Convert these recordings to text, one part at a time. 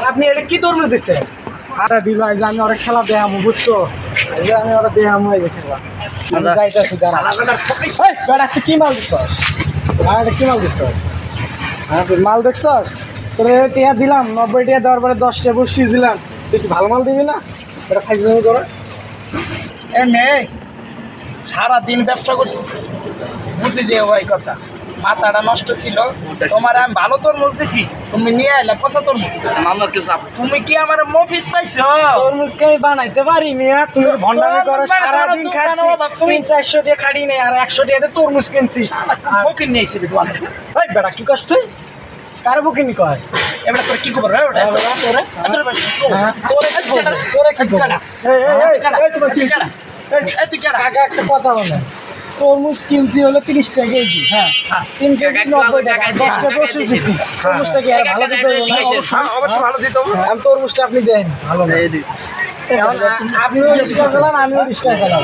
আপনি এটা কি তরমুজ দিচ্ছেন? আরে দিল যে আমি ওরা খেলা দেখাবো, বুঝছো? যে আমি ওরা দেখাবো এই যে খেলা যাইতেছি। তুই কি মাল দিচ্ছ? এটা কি মাল দিচ্ছ? হ্যাঁ তুই মাল দেখছস? তোর টিয়া দিলাম 90 টাকা দেওয়ার পরে 10 টাকা বসিয়ে দিলাম, তুই কি ভালো মাল দিবি না? এটা ফাইজলামি করে সারাদিন ব্যবসা করছি, বুঝি যে ওই কথা মাথাটা নষ্ট ছিল। তোমার আমি ভালো তরমুজ দিছি, তুমি নিয়ে এলে পচা তরমুজ। তুমি কি আমার মফিস পাইছো? তরমুজ কে বানাইতে পারি মিয়া? তুমি ভন্ডামি করো, সারাদিন খাচ্ছি 300-400 টাকা খাড়ি নেই, আর 100 টাকাতে তরমুজ কিনছি। বকিন নিয়েছি তোমার। এই বেটা কি কষ্ট তুই? কার বকিনি কয়? এবার তোর কি খবর? কাকা একটা কথা বলে, তরমুজ কিনছি হলো 30 টাকা কেজি। হ্যাঁ 3 কেজি 90 টাকা, 10 টাকা বসে দিচ্ছি। তরমুজটা কি আর ভালো দিতে হবে না? অবশ্যই ভালো দিতে হবে। আমি তরমুজটা আপনি দেন ভালো না। আপনিও রিক্সা চালান, আমিও রিক্সা চালাম।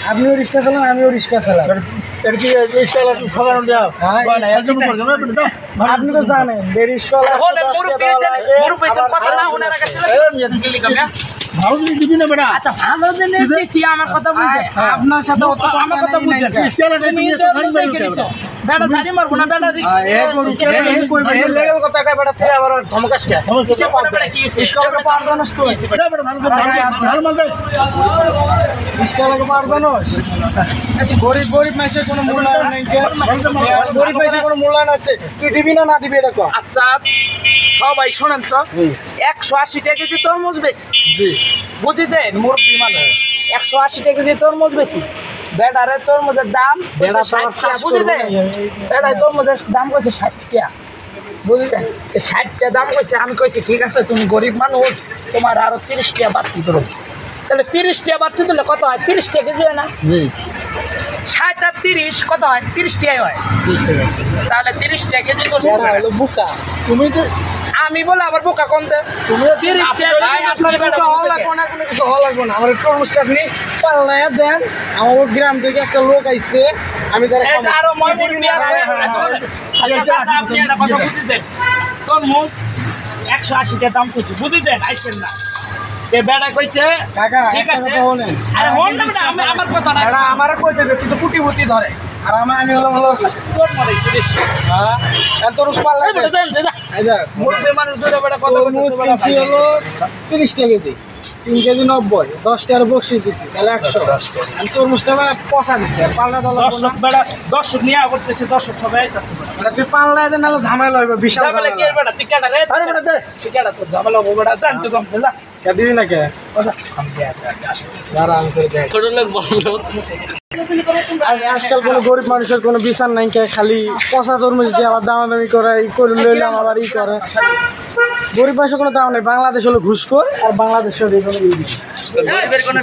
আপনিও রিক্সা চালান, আমিও রিক্সা চালাম। আপনি তো জানেন রিক্সা ভালো জিনিস দিবি না বেটা। আচ্ছা ভালো জিনিস দিছি, আমার কথা বুঝে। আপনার সাথে অত আমার কথা বুঝে। বেটা দাঁড়ি মারবো না বেটা। লেগেল কথা কয় বেটা, তুই আবার ধমকাস কে? কিসে পড়ে বেটা? কি হইছে? ইসকালকে পার জানোস তুই? বেটা বেটা ভালো মাল দে। ইসকালকে পার জানোস? আচ্ছা গরিব মানুষের কোনো মূল্যায়ন নেই। গরিব মানুষের কোনো মূল্যায়ন আছে? তুই দিবি না না দিবি এটা কর। আচ্ছা সবাই শোনেন তো, 180 টাকা কেজি তরমুজ বেশি বুঝি দেন মুরব্বী মানুষ। 180 টাকা কেজি তরমুজ বেশি। বেটারে তরমুজের দাম 60 টাকা বুঝি দেন। বেটায় তরমুজের দাম কইছে 60 টাকা বুঝলেন? 60 টাকা দাম কইছে। আমি কইছি ঠিক আছে, তুমি গরিব মানুষ, তোমার আরো 30 টাকা বাড়তি দেবো। তাহলে 30 টাকা বাড়তি দিলে কত হয়? 30 টাকা কেজি হয় না? 60 আর 30 কত হয়? 30 টাকাই হয়। তাহলে 30 টাকা কেজি করছি। বুকা তুমি তো, আমি বলে আবার বোকা কোন দে? তুমি 30 টাকা হওয়া লাগবে না, কোনো কিছু হওয়া লাগবে না। আমার তরমুজটা আপনি পাল্লায় দেন। আমার গ্রাম থেকে একটা লোক আইছে, আমি তারা আরো ময়মুরবি আছে। আপনি একটা কথা বুঝি দেন, তরমুজ 180 টাকা দাম চাইছে বুঝি দেন, আইসেন না। এ বেটা কইছে কাকা ঠিক আছে। হলেন আরে হন না বেটা, আমার কথা না। এটা আমার কইতে দে, তুই তো কুটি বুটি ধরে। আর আমি হলো তোর মরে পুলিশ। হ্যাঁ তরমুজ পাল্লায় বেটা যান যা। এই দেখ মুরব্বী মানুষ ধরে বেটা কথা তরমুজ কিনছি হলো 30 টাকা কেজি, 3 কেজি 90, 10 টাকা বকশিস দিছি, তাহলে 100। আমি তরমুজটা পচা দিছি, পাল্লা দর্শক বেটা, দর্শক নিয়ে করতেছে, দর্শক সবাই আইতাছে বেটা। তুই পাল্লায় দেন, নাহলে ঝামেলা হইবে, বিশাল ঝামেলা কে বেটা? টিকাটা রে, আরে বেটা দে টিকাটা, তো ঝামেলা হবে বেটা। জান তো কমছে যা। কে দিবি না কে? আমি দিয়ে আসি। আরাম করে দেখ। ছোট লোক বড় লোক আজকাল কোনো গরিব মানুষের কোনো বিচার নাই, কে খালি পচা তরমুজ দিয়ে আবার দামাদামি করে ই করে লইলাম আবার ই করে। গরিব মানুষের কোনো দাম নেই। বাংলাদেশ হলো ঘুষখোর, আর বাংলাদেশ হলো কোনো